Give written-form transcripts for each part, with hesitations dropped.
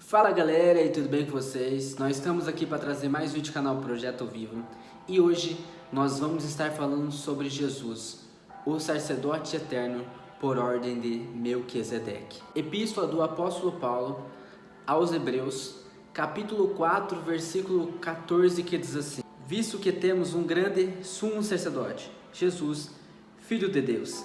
Fala galera, e tudo bem com vocês? Nós estamos aqui para trazer mais um vídeo do canal Projeto Vivo e hoje nós vamos estar falando sobre Jesus, o sacerdote eterno por ordem de Melquisedeque. Epístola do apóstolo Paulo aos Hebreus, capítulo 4, versículo 14, que diz assim: visto que temos um grande sumo sacerdote, Jesus, Filho de Deus,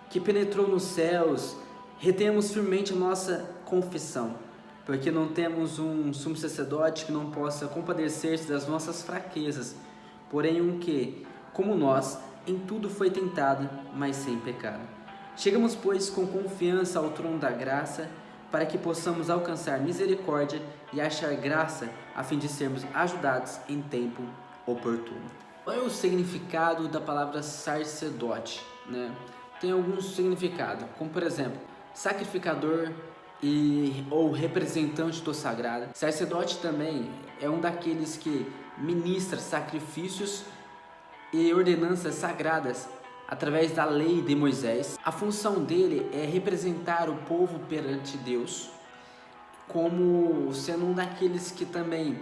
que penetrou nos céus, retemos firmemente a nossa confissão, porque não temos um sumo sacerdote que não possa compadecer-se das nossas fraquezas, porém um que, como nós, em tudo foi tentado, mas sem pecado. Chegamos, pois, com confiança ao trono da graça, para que possamos alcançar misericórdia e achar graça, a fim de sermos ajudados em tempo oportuno. Qual é o significado da palavra sacerdote, né? Tem alguns significados, como por exemplo, sacrificador ou representante do sagrado. Sacerdote também é um daqueles que ministra sacrifícios e ordenanças sagradas através da lei de Moisés. A função dele é representar o povo perante Deus, como sendo um daqueles que também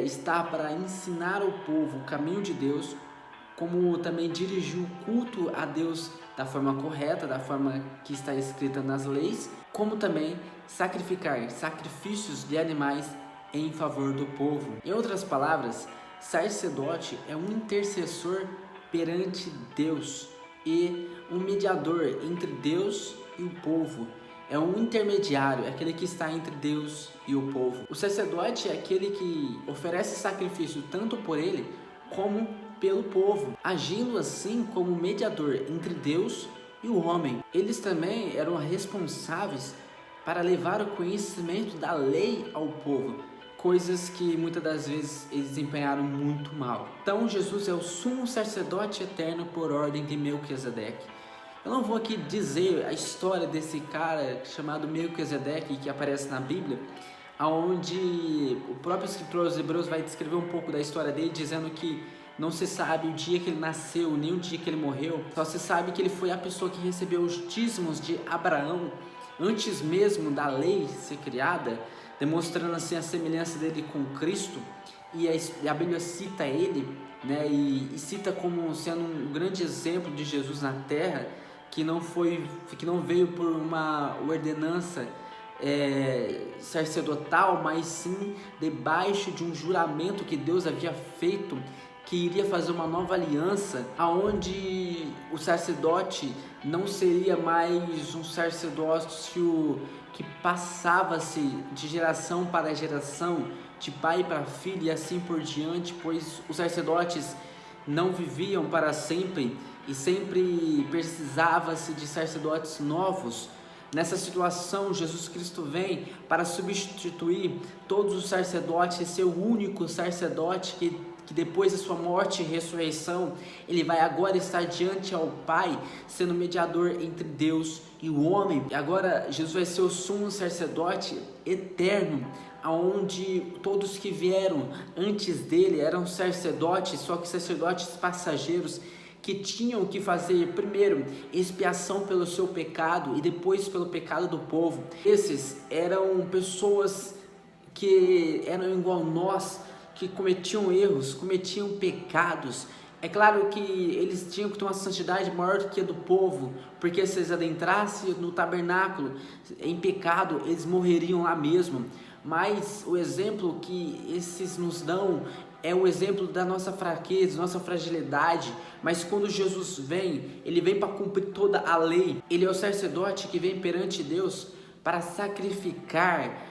está para ensinar ao povo o caminho de Deus, como também dirigir o culto a Deus da forma correta, da forma que está escrita nas leis, como também sacrificar sacrifícios de animais em favor do povo. Em outras palavras, sacerdote é um intercessor perante Deus e um mediador entre Deus e o povo. É um intermediário, é aquele que está entre Deus e o povo. O sacerdote é aquele que oferece sacrifício tanto por ele como pelo povo, agindo assim como mediador entre Deus e o homem. Eles também eram responsáveis para levar o conhecimento da lei ao povo, coisas que muitas das vezes eles desempenharam muito mal. Então Jesus é o sumo sacerdote eterno por ordem de Melquisedeque. Eu não vou aqui dizer a história desse cara chamado Melquisedeque que aparece na Bíblia, onde o próprio escritor dos Hebreus vai descrever um pouco da história dele, dizendo que não se sabe o dia que ele nasceu, nem o dia que ele morreu. Só se sabe que ele foi a pessoa que recebeu os dízimos de Abraão, antes mesmo da lei ser criada, demonstrando assim a semelhança dele com Cristo. E a Bíblia cita ele, né, e cita como sendo um grande exemplo de Jesus na terra, que não veio por uma ordenança sacerdotal, mas sim debaixo de um juramento que Deus havia feito, que iria fazer uma nova aliança, aonde o sacerdote não seria mais um sacerdócio que passava-se de geração para geração, de pai para filho e assim por diante, pois os sacerdotes não viviam para sempre e sempre precisava-se de sacerdotes novos. Nessa situação, Jesus Cristo vem para substituir todos os sacerdotes e ser o único sacerdote que depois da sua morte e ressurreição, ele vai agora estar diante ao Pai, sendo mediador entre Deus e o homem. E agora Jesus vai ser o sumo sacerdote eterno, onde todos que vieram antes dele eram sacerdotes, só que sacerdotes passageiros, que tinham que fazer primeiro expiação pelo seu pecado e depois pelo pecado do povo. Esses eram pessoas que eram igual nós, que cometiam erros, cometiam pecados. É claro que eles tinham que ter uma santidade maior do que a do povo, porque se eles adentrassem no tabernáculo em pecado, eles morreriam lá mesmo. Mas o exemplo que esses nos dão é o exemplo da nossa fraqueza, nossa fragilidade. Mas quando Jesus vem, ele vem para cumprir toda a lei. Ele é o sacerdote que vem perante Deus para sacrificar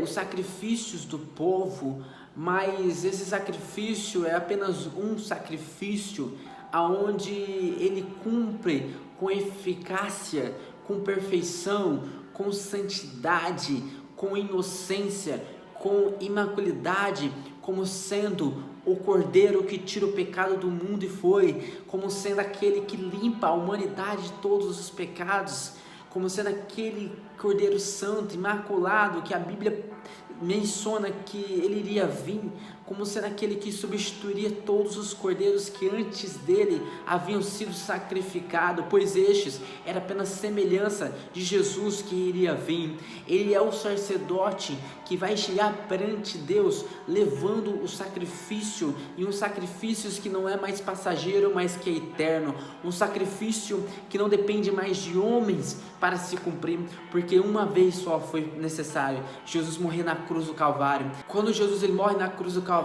os sacrifícios do povo. Mas esse sacrifício é apenas um sacrifício aonde ele cumpre com eficácia, com perfeição, com santidade, com inocência, com imaculidade, como sendo o Cordeiro que tira o pecado do mundo e foi, como sendo aquele que limpa a humanidade de todos os pecados, como sendo aquele Cordeiro Santo, imaculado, que a Bíblia menciona que ele iria vir como sendo aquele que substituiria todos os cordeiros que antes dele haviam sido sacrificados, pois estes era apenas semelhança de Jesus que iria vir. Ele é o sacerdote que vai chegar perante Deus levando o sacrifício, e um sacrifício que não é mais passageiro, mas que é eterno, um sacrifício que não depende mais de homens para se cumprir, porque uma vez só foi necessário Jesus morrer na cruz do Calvário. Quando Jesus ele morre na cruz do Calvário,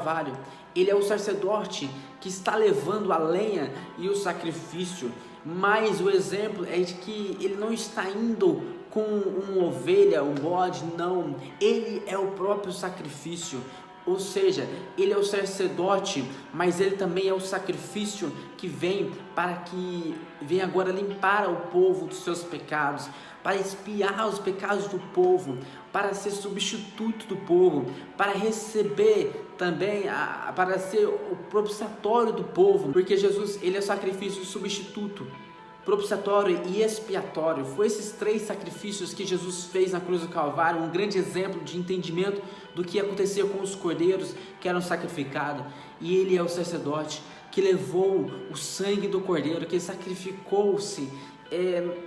ele é o sacerdote que está levando a lenha e o sacrifício, mas o exemplo é de que ele não está indo com uma ovelha, um bode, não, ele é o próprio sacrifício. Ou seja, ele é o sacerdote, mas ele também é o sacrifício que vem para que venha agora limpar o povo dos seus pecados, para expiar os pecados do povo, para ser substituto do povo, para receber também, para ser o propiciatório do povo, porque Jesus ele é o sacrifício substituto, propiciatório e expiatório. Foi esses três sacrifícios que Jesus fez na cruz do Calvário, um grande exemplo de entendimento do que acontecia com os cordeiros que eram sacrificados. E ele é o sacerdote que levou o sangue do cordeiro, que sacrificou-se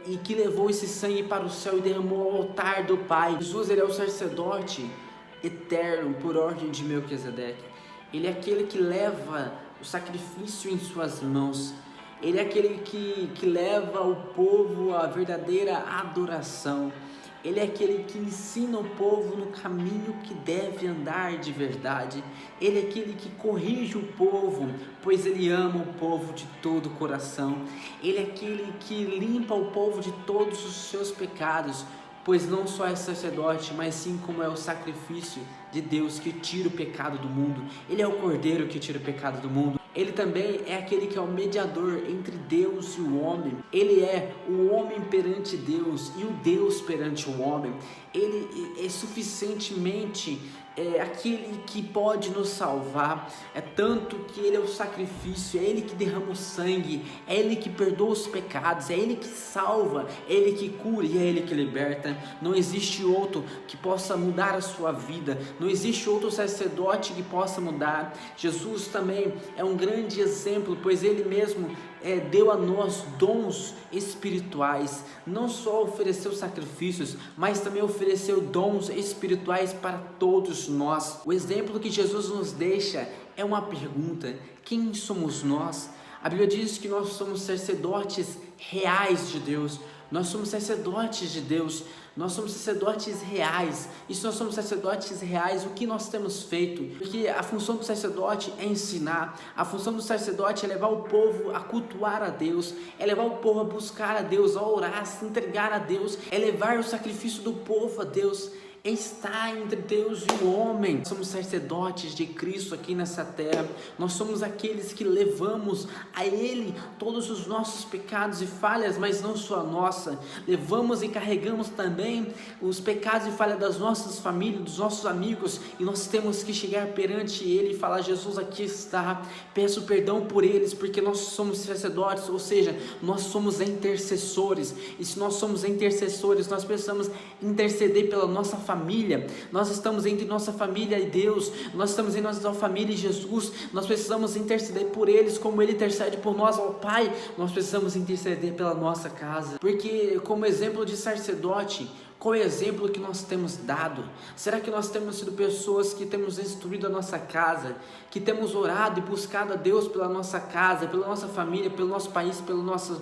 e que levou esse sangue para o céu e derramou ao altar do Pai. Jesus ele é o sacerdote eterno por ordem de Melquisedeque. Ele é aquele que leva o sacrifício em suas mãos. Ele é aquele que leva o povo à verdadeira adoração. Ele é aquele que ensina o povo no caminho que deve andar de verdade. Ele é aquele que corrige o povo, pois ele ama o povo de todo o coração. Ele é aquele que limpa o povo de todos os seus pecados, pois não só é sacerdote, mas sim como é o sacrifício de Deus que tira o pecado do mundo. Ele é o cordeiro que tira o pecado do mundo. Ele também é aquele que é o mediador entre Deus e o homem. Ele é o homem perante Deus e o Deus perante o homem. Ele é suficientemente aquele que pode nos salvar. É tanto que ele é o sacrifício, é ele que derrama o sangue, é ele que perdoa os pecados, é ele que salva, é ele que cura e é ele que liberta. Não existe outro que possa mudar a sua vida, não existe outro sacerdote que possa mudar. Jesus também é um grande exemplo, pois ele mesmo deu a nós dons espirituais. Não só ofereceu sacrifícios, mas também ofereceu dons espirituais para todos nós. O exemplo que Jesus nos deixa é uma pergunta: quem somos nós? A Bíblia diz que nós somos sacerdotes reais de Deus. Nós somos sacerdotes de Deus, nós somos sacerdotes reais. E se nós somos sacerdotes reais, o que nós temos feito? Porque a função do sacerdote é ensinar, a função do sacerdote é levar o povo a cultuar a Deus, é levar o povo a buscar a Deus, a orar, a se entregar a Deus, é levar o sacrifício do povo a Deus, está entre Deus e o homem. Somos sacerdotes de Cristo aqui nessa terra. Nós somos aqueles que levamos a Ele todos os nossos pecados e falhas, mas não só a nossa. Levamos e carregamos também os pecados e falhas das nossas famílias, dos nossos amigos, e nós temos que chegar perante Ele e falar: Jesus, aqui está, peço perdão por eles, porque nós somos sacerdotes, ou seja, nós somos intercessores. E se nós somos intercessores, nós precisamos interceder pela nossa família. Nós estamos entre nossa família e Deus, nós estamos em nossa família e Jesus. Nós precisamos interceder por eles como Ele intercede por nós ao Pai. Nós precisamos interceder pela nossa casa, porque como exemplo de sacerdote, qual é o exemplo que nós temos dado? Será que nós temos sido pessoas que temos instruído a nossa casa, que temos orado e buscado a Deus pela nossa casa, pela nossa família, pelo nosso país, pelos nossos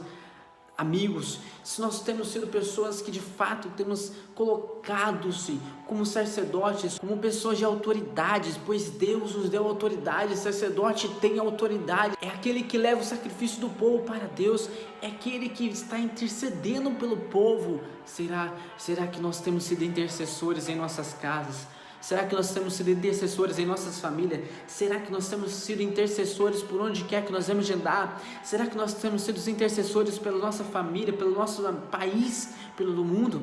amigos? Se nós temos sido pessoas que de fato temos colocado-se como sacerdotes, como pessoas de autoridades, pois Deus nos deu autoridade. Sacerdote tem autoridade, é aquele que leva o sacrifício do povo para Deus, é aquele que está intercedendo pelo povo. Será que nós temos sido intercessores em nossas casas? Será que nós temos sido intercessores em nossas famílias? Será que nós temos sido intercessores por onde quer que nós vamos andar? Será que nós temos sido intercessores pela nossa família, pelo nosso país, pelo mundo?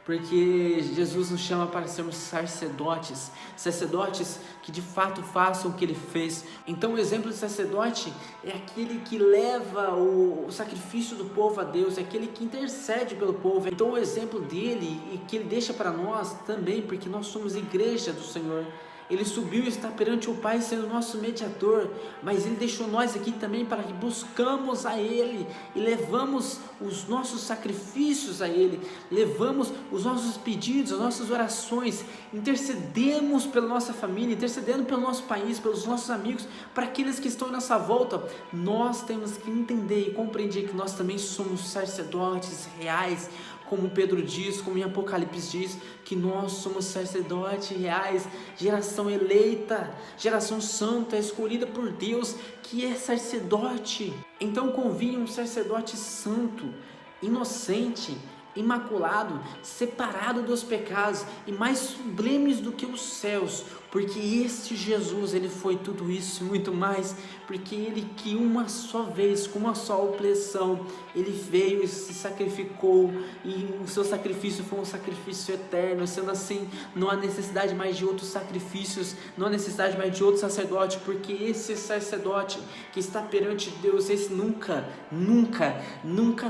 Porque Jesus nos chama para sermos sacerdotes, sacerdotes que de fato façam o que Ele fez. Então o exemplo de sacerdote é aquele que leva o sacrifício do povo a Deus, é aquele que intercede pelo povo. Então o exemplo dele e que Ele deixa para nós também, porque nós somos igreja do Senhor, Ele subiu e está perante o Pai sendo nosso mediador, mas Ele deixou nós aqui também para que buscamos a Ele e levamos os nossos sacrifícios a Ele, levamos os nossos pedidos, as nossas orações, intercedemos pela nossa família, intercedendo pelo nosso país, pelos nossos amigos, para aqueles que estão nessa volta. Nós temos que entender e compreender que nós também somos sacerdotes reais, como Pedro diz, como em Apocalipse diz, que nós somos sacerdotes reais, geração eleita, geração santa, escolhida por Deus, que é sacerdote. Então convinha um sacerdote santo, inocente, imaculado, separado dos pecados e mais sublimes do que os céus, porque este Jesus, ele foi tudo isso e muito mais, porque ele que uma só vez, com uma só opressão, ele veio e se sacrificou, e o seu sacrifício foi um sacrifício eterno. Sendo assim, não há necessidade mais de outros sacrifícios, não há necessidade mais de outro sacerdote, porque esse sacerdote que está perante Deus, esse nunca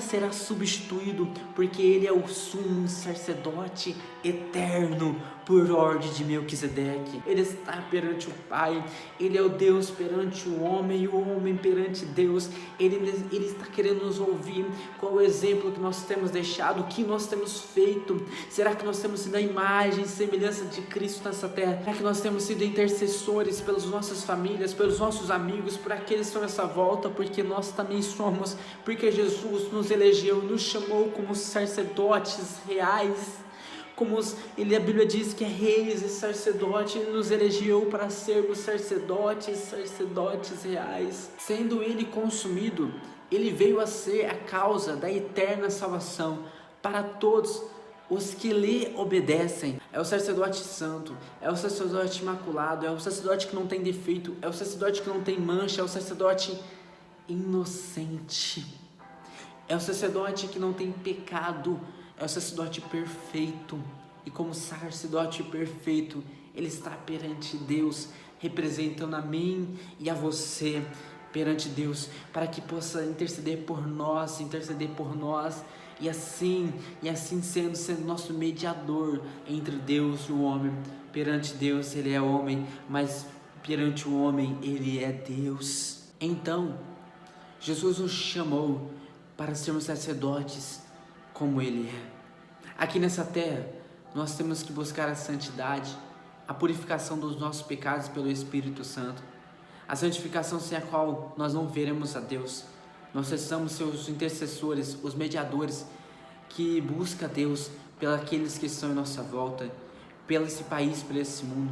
será substituído, porque ele é o sumo sacerdote eterno por ordem de Melquisedeque. Ele está perante o Pai, ele é o Deus perante o homem e o homem perante Deus. Ele está querendo nos ouvir. Qual o exemplo que nós temos deixado, o que nós temos feito? Será que nós temos sido a imagem e semelhança de Cristo nessa terra? Será que nós temos sido intercessores pelas nossas famílias, pelos nossos amigos, por aqueles que estão nessa volta? Porque nós também somos, porque Jesus nos elegeu, nos chamou como sacerdotes reais, a Bíblia diz que é reis e sacerdote. Ele nos elegeu para sermos sacerdotes reais. Sendo ele consumido, ele veio a ser a causa da eterna salvação para todos os que lhe obedecem. É o sacerdote santo, é o sacerdote imaculado, é o sacerdote que não tem defeito, é o sacerdote que não tem mancha, é o sacerdote inocente, é o sacerdote que não tem pecado, é o sacerdote perfeito. E como sacerdote perfeito, ele está perante Deus, representando a mim e a você perante Deus, para que possa interceder por nós, e assim sendo nosso mediador entre Deus e o homem. Perante Deus ele é homem, mas perante o homem ele é Deus. Então Jesus nos chamou para sermos sacerdotes como ele é. Aqui nessa terra, nós temos que buscar a santidade, a purificação dos nossos pecados pelo Espírito Santo, a santificação sem a qual nós não veremos a Deus. Nós somos seus intercessores, os mediadores que buscam a Deus pelos que estão em nossa volta, pelo esse país, por esse mundo.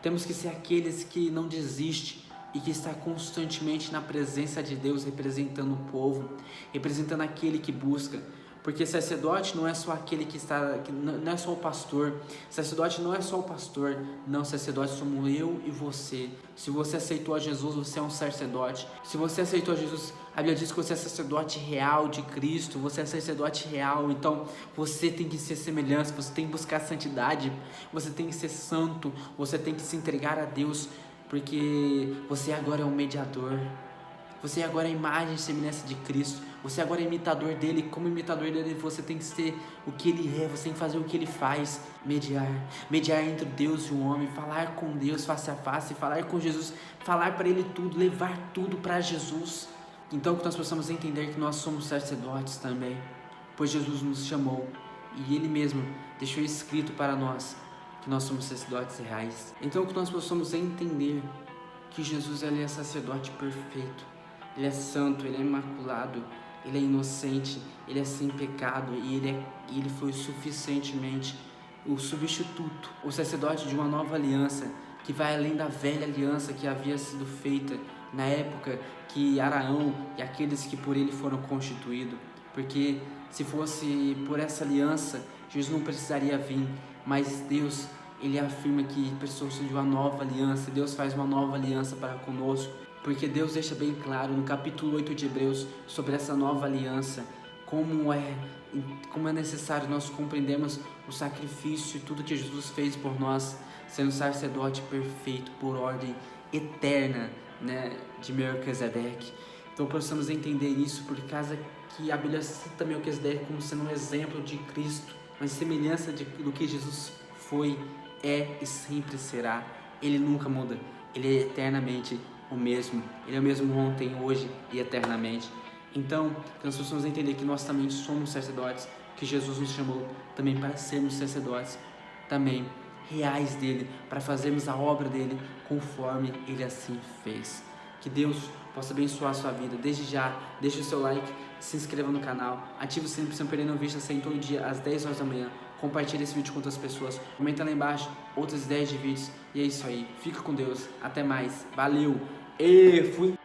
Temos que ser aqueles que não desistem e que está constantemente na presença de Deus, representando o povo, representando aquele que busca. Porque sacerdote não é só aquele não é só o pastor. Sacerdote não é só o pastor. Não, sacerdote somos eu e você. Se você aceitou a Jesus, você é um sacerdote. Se você aceitou a Jesus, a Bíblia diz que você é sacerdote real de Cristo. Você é sacerdote real. Então você tem que ser semelhante, você tem que buscar santidade, você tem que ser santo, você tem que se entregar a Deus, porque você agora é um mediador. Você agora é a imagem e semelhança de Cristo. Você agora é imitador dele. Como imitador dele, você tem que ser o que ele é. Você tem que fazer o que ele faz. Mediar entre Deus e o homem. Falar com Deus face a face. Falar com Jesus. Falar para ele tudo. Levar tudo para Jesus. Então que nós possamos entender que nós somos sacerdotes também, pois Jesus nos chamou e ele mesmo deixou escrito para nós que nós somos sacerdotes reais. Então que nós possamos entender que Jesus, ele é sacerdote perfeito. Ele é santo, ele é imaculado, ele é inocente, ele é sem pecado, e ele foi suficientemente o substituto, o sacerdote de uma nova aliança, que vai além da velha aliança que havia sido feita na época que Araão e aqueles que por ele foram constituídos. Porque se fosse por essa aliança, Jesus não precisaria vir, mas Deus, ele afirma que precisou de uma nova aliança. Deus faz uma nova aliança para conosco, porque Deus deixa bem claro no capítulo 8 de Hebreus sobre essa nova aliança, como é necessário nós compreendermos o sacrifício e tudo que Jesus fez por nós, sendo sacerdote perfeito por ordem eterna, de Melquisedeque. Então possamos entender isso, por causa que a Bíblia cita Melquisedeque como sendo um exemplo de Cristo, uma semelhança do que Jesus foi, é e sempre será Ele nunca muda, Ele é eternamente o mesmo. Ele é o mesmo ontem, hoje e eternamente. Então, nós precisamos entender que nós também somos sacerdotes, que Jesus nos chamou também para sermos sacerdotes, também reais dele, para fazermos a obra dele conforme ele assim fez. Que Deus possa abençoar a sua vida. Desde já, deixe o seu like, se inscreva no canal, ative o sininho para você não perder nenhum vídeo, sair todo dia às 10 horas da manhã. Compartilhe esse vídeo com outras pessoas, comenta lá embaixo outras ideias de vídeos. E é isso aí, fica com Deus, até mais, valeu, e fui!